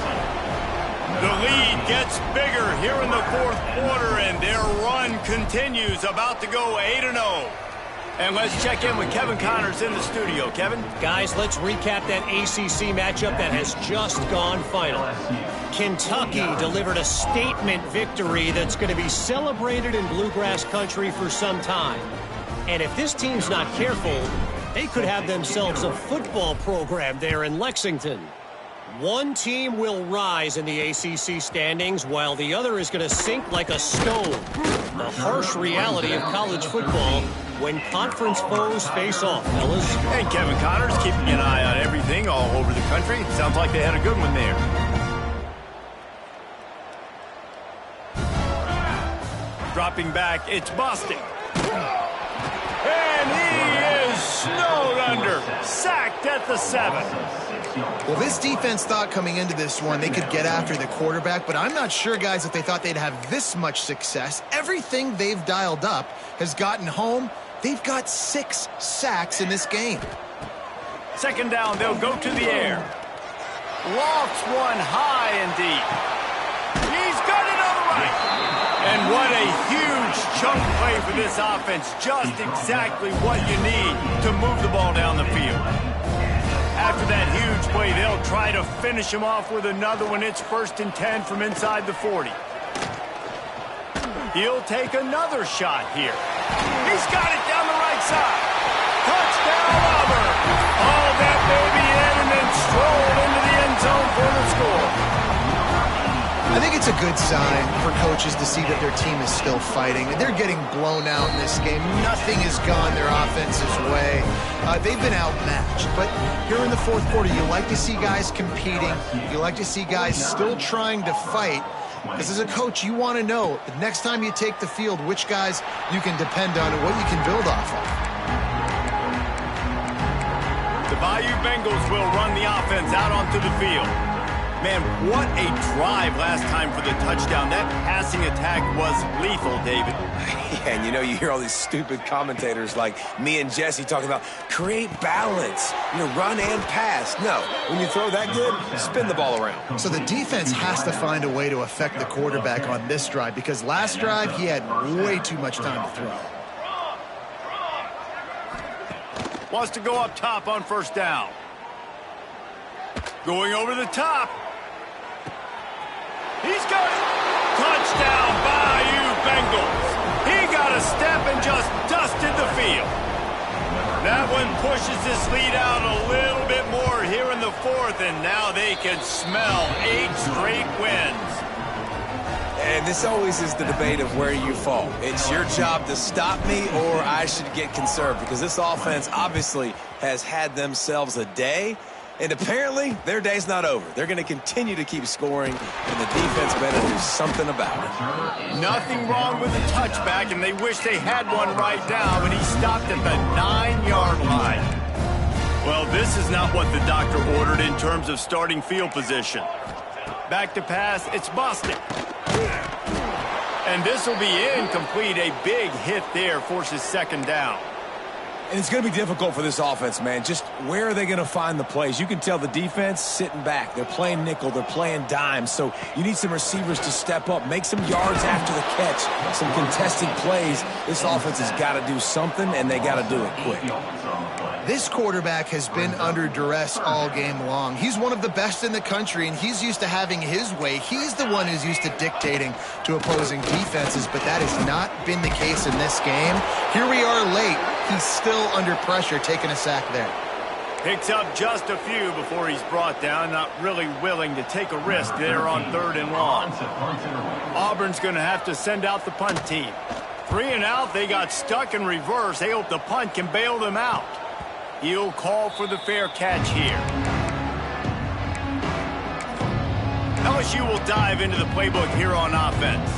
The lead gets bigger here in the fourth quarter, and their run continues, about to go 8-0. And let's check in with Kevin Connors in the studio. Kevin? Guys, let's recap that ACC matchup that has just gone final. Kentucky delivered a statement victory that's going to be celebrated in Bluegrass country for some time. And if this team's not careful, they could have themselves a football program there in Lexington. One team will rise in the ACC standings while the other is going to sink like a stone. The harsh reality of college football when conference foes face off, fellas. And Kevin Connors keeping an eye on everything all over the country. Sounds like they had a good one there. Dropping back, it's Bostic. And he is snowed under. Sacked at the 7. Well, this defense thought coming into this one they could get after the quarterback, but I'm not sure, guys, if they thought they'd have this much success. Everything they've dialed up has gotten home. They've got 6 sacks in this game. Second down, they'll go to the air. Lofts one high and deep. He's got it on the right. And what a huge chunk play for this offense. Just exactly what you need to move the ball down the field. After that huge play, they'll try to finish him off with another one. It's 1st and 10 from inside the 40. He'll take another shot here. He's got it down the right side. Touchdown, Auburn. All that baby in and then strolled into the end zone for the score. I think it's a good sign for coaches to see that their team is still fighting. They're getting blown out in this game. Nothing has gone their offense's way. They've been outmatched. But here in the fourth quarter, you like to see guys competing. You like to see guys still trying to fight. Because as a coach, you want to know the next time you take the field, which guys you can depend on and what you can build off of. The Bayou Bengals will run the offense out onto the field. Man, what a drive last time for the touchdown. That passing attack was lethal, David. Yeah, and you hear all these stupid commentators like me and Jesse talking about create balance, run and pass. No, when you throw that good, spin the ball around. So the defense has to find a way to affect the quarterback on this drive because last drive he had way too much time to throw. Wants to go up top on first down. Going over the top. He's got it. Touchdown, Bayou Bengals. He got a step and just dusted the field. That one pushes this lead out a little bit more here in the fourth, and now they can smell 8 straight wins. And this always is the debate of where you fall. It's your job to stop me, or I should get conserved, because this offense obviously has had themselves a day, and apparently their day's not over. They're going to continue to keep scoring, and the defense better do something about it. Nothing wrong with the touchback, and they wish they had one right now, but he stopped at the 9-yard line. Well, this is not what the doctor ordered in terms of starting field position. Back to pass, it's busted. And this will be incomplete. A big hit there forces second down. And it's going to be difficult for this offense, man. Just where are they going to find the plays? You can tell the defense sitting back. They're playing nickel. They're playing dime. So you need some receivers to step up, make some yards after the catch, some contested plays. This offense has got to do something, and they got to do it quick. This quarterback has been under duress all game long. He's one of the best in the country, and he's used to having his way. He's the one who's used to dictating to opposing defenses, but that has not been the case in this game. Here we are late. He's still under pressure, taking a sack there. Picks up just a few before he's brought down, not really willing to take a risk there on 3rd and long. Auburn's going to have to send out the punt team. 3 and out, they got stuck in reverse. They hope the punt can bail them out. He'll call for the fair catch here. LSU will dive into the playbook here on offense.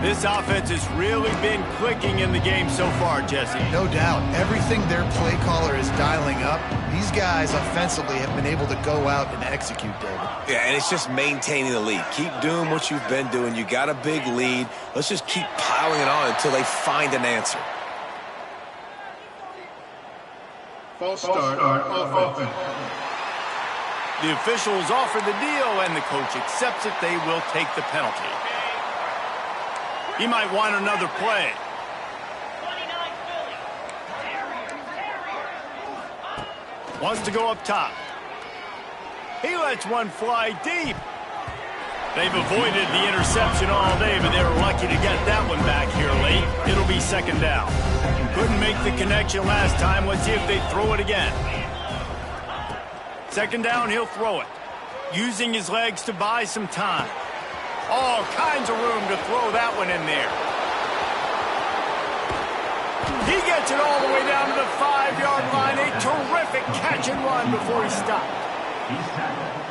This offense has really been clicking in the game so far, Jesse. No doubt. Everything their play caller is dialing up, these guys offensively have been able to go out and execute, David. Yeah, and it's just maintaining the lead. Keep doing what you've been doing. You got a big lead. Let's just keep piling it on until they find an answer. False start on offense. The officials offer the deal, and the coach accepts it. They will take the penalty. He might want another play. Wants to go up top. He lets one fly deep. They've avoided the interception all day, but they were lucky to get that one back here late. It'll be second down. Couldn't make the connection last time. Let's see if they throw it again. Second down, he'll throw it. Using his legs to buy some time. All kinds of room to throw that one in there. He gets it all the way down to the 5-yard line. A terrific catch and run before he stopped.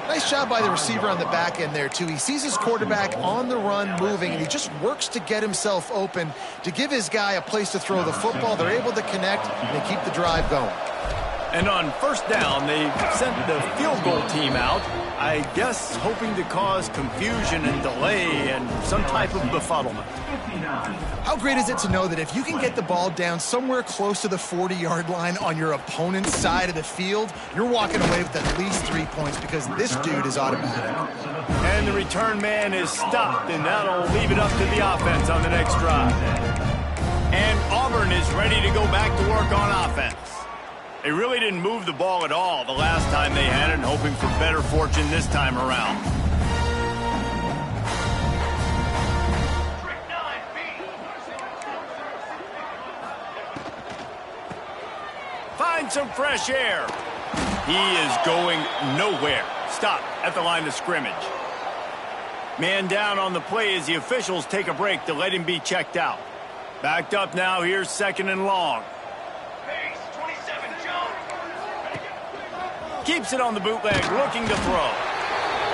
Nice job by the receiver on the back end there, too. He sees his quarterback on the run moving, and he just works to get himself open to give his guy a place to throw the football. They're able to connect, and they keep the drive going. And on first down, they sent the field goal team out, I guess hoping to cause confusion and delay and some type of befuddlement. How great is it to know that if you can get the ball down somewhere close to the 40-yard line on your opponent's side of the field, you're walking away with at least 3 points because this dude is automatic. And the return man is stopped, and that'll leave it up to the offense on the next drive. And Auburn is ready to go back to work on offense. They really didn't move the ball at all the last time they had it, and hoping for better fortune this time around. Find some fresh air. He is going nowhere. Stop at the line of scrimmage. Man down on the play as the officials take a break to let him be checked out. Backed up now, here's 2nd and long. Keeps it on the bootleg, looking to throw.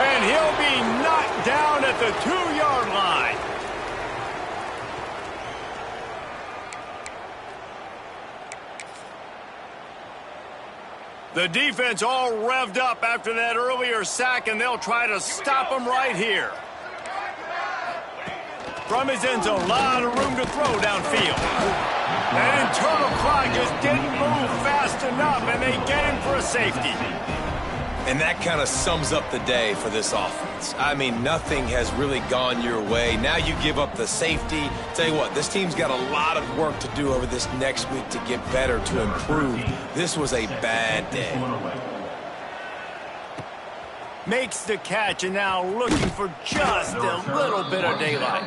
And he'll be knocked down at the 2-yard line. The defense all revved up after that earlier sack, and they'll try to stop him right here. From his end zone, a lot of room to throw downfield. That internal clock just didn't move fast enough, and they get him for a safety. And that kind of sums up the day for this offense. I mean, nothing has really gone your way. Now you give up the safety. Tell you what, this team's got a lot of work to do over this next week to get better, to improve. This was a bad day. Makes the catch, and now looking for just a little bit of daylight.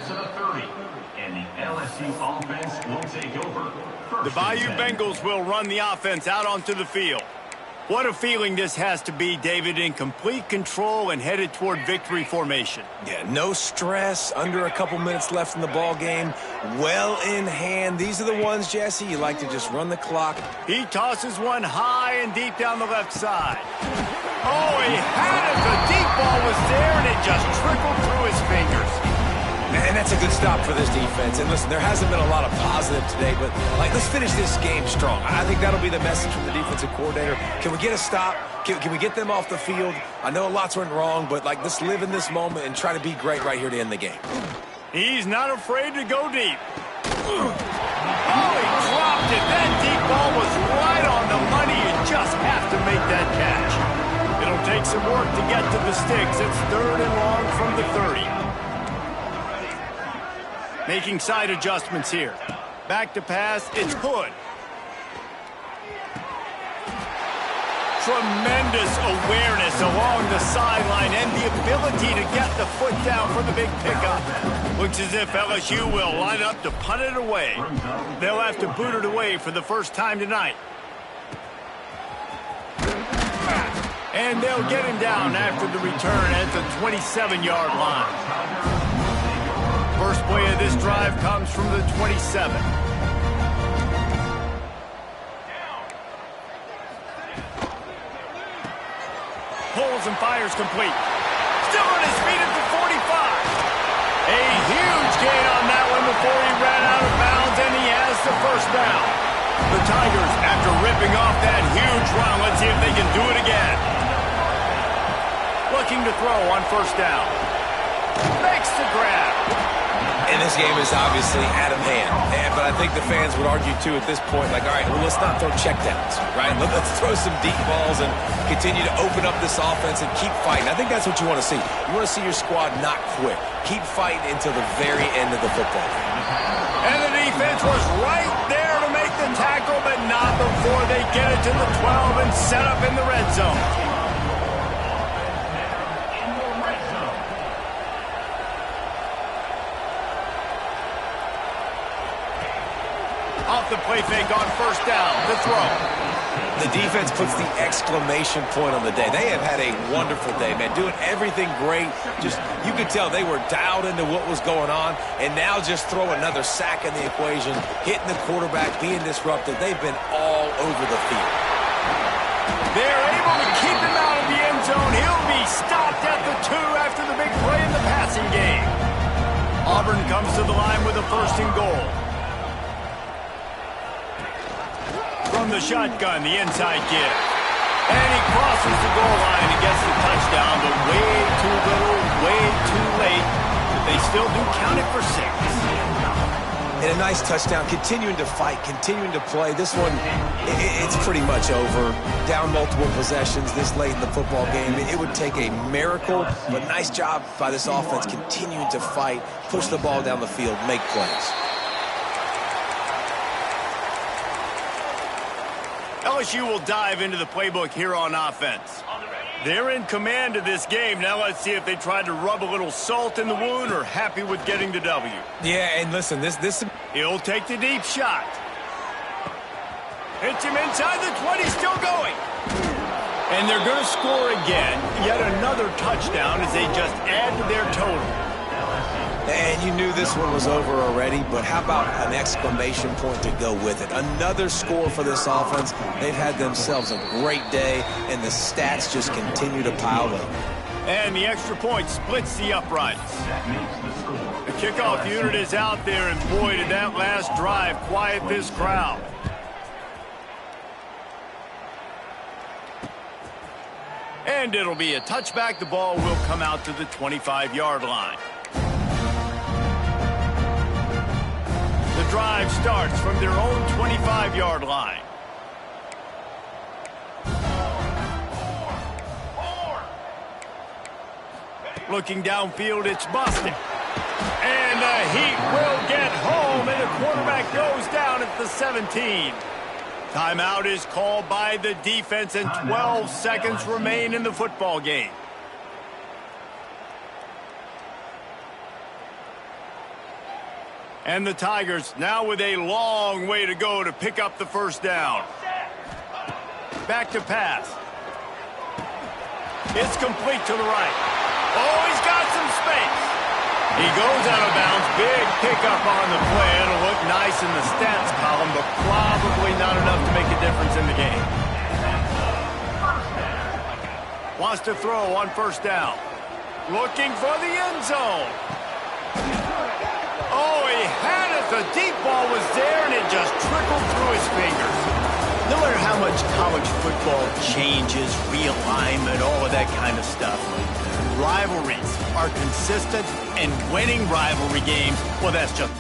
And the LSU offense will take over. The Bayou Bengals will run the offense out onto the field. What a feeling this has to be, David, in complete control and headed toward victory formation. Yeah, no stress, under a couple minutes left in the ball game, well in hand. These are the ones, Jesse, you like to just run the clock. He tosses one high and deep down the left side. Oh, he had it. The deep ball was there, and it just trickled through his fingers. And that's a good stop for this defense. And listen, there hasn't been a lot of positive today, but let's finish this game strong. I think that'll be the message from the defensive coordinator. Can we get a stop? Can we get them off the field? I know lots went wrong, but let's live in this moment and try to be great right here to end the game. He's not afraid to go deep. Oh, he dropped it. That deep ball was right on the money. You just have to make that catch. It'll take some work to get to the sticks. It's 3rd and long from the 30. Making side adjustments here. Back to pass, it's Hood. Tremendous awareness along the sideline and the ability to get the foot down for the big pickup. Looks as if LSU will line up to punt it away. They'll have to boot it away for the first time tonight. And they'll get him down after the return at the 27-yard line. First play of this drive comes from the 27. Pulls and fires complete. Still on his feet at the 45. A huge gain on that one before he ran out of bounds, and he has the first down. The Tigers, after ripping off that huge run, let's see if they can do it again. Looking to throw on first down. Makes the grab. And this game is obviously out of hand. But I think the fans would argue, too, at this point, all right, well, let's not throw checkdowns, right? Let's throw some deep balls and continue to open up this offense and keep fighting. I think that's what you want to see. You want to see your squad not quit. Keep fighting until the very end of the football game. And the defense was right there to make the tackle, but not before they get it to the 12 and set up in the red zone. Off the play fake on first down, the throw. The defense puts the exclamation point on the day. They have had a wonderful day, man, doing everything great. Just, you could tell they were dialed into what was going on, and now just throw another sack in the equation, hitting the quarterback, being disrupted. They've been all over the field. They're able to keep him out of the end zone. He'll be stopped at the 2 after the big play in the passing game. Auburn comes to the line with a 1st and goal. From the shotgun, the inside give. And he crosses the goal line and gets the touchdown, but way too little, way too late. But they still do count it for 6. And a nice touchdown, continuing to fight, continuing to play. This one, it's pretty much over. Down multiple possessions this late in the football game. It would take a miracle, but nice job by this offense continuing to fight, push the ball down the field, make plays. LSU will dive into the playbook here on offense. They're in command of this game. Now let's see if they try to rub a little salt in the wound or happy with getting the W. Yeah, and listen, this He'll take the deep shot. Hits him inside the 20, still going. And they're going to score again. Yet another touchdown as they just add to their total. And you knew this one was over already, but how about an exclamation point to go with it? Another score for this offense. They've had themselves a great day, and the stats just continue to pile up. And the extra point splits the uprights. The kickoff unit is out there, and boy, did that last drive quiet this crowd. And it'll be a touchback. The ball will come out to the 25-yard line. The drive starts from their own 25-yard line. Looking downfield, it's Boston. And the Heat will get home, and the quarterback goes down at the 17. Timeout is called by the defense, and 12 seconds remain in the football game. And the Tigers now with a long way to go to pick up the first down. Back to pass. It's complete to the right. Oh, he's got some space. He goes out of bounds. Big pickup on the play. It'll look nice in the stats column, but probably not enough to make a difference in the game. Wants to throw on first down. Looking for the end zone. Oh, he had it. The deep ball was there, and it just trickled through his fingers. No matter how much college football changes, realignment, all of that kind of stuff, rivalries are consistent, and winning rivalry games, well, that's just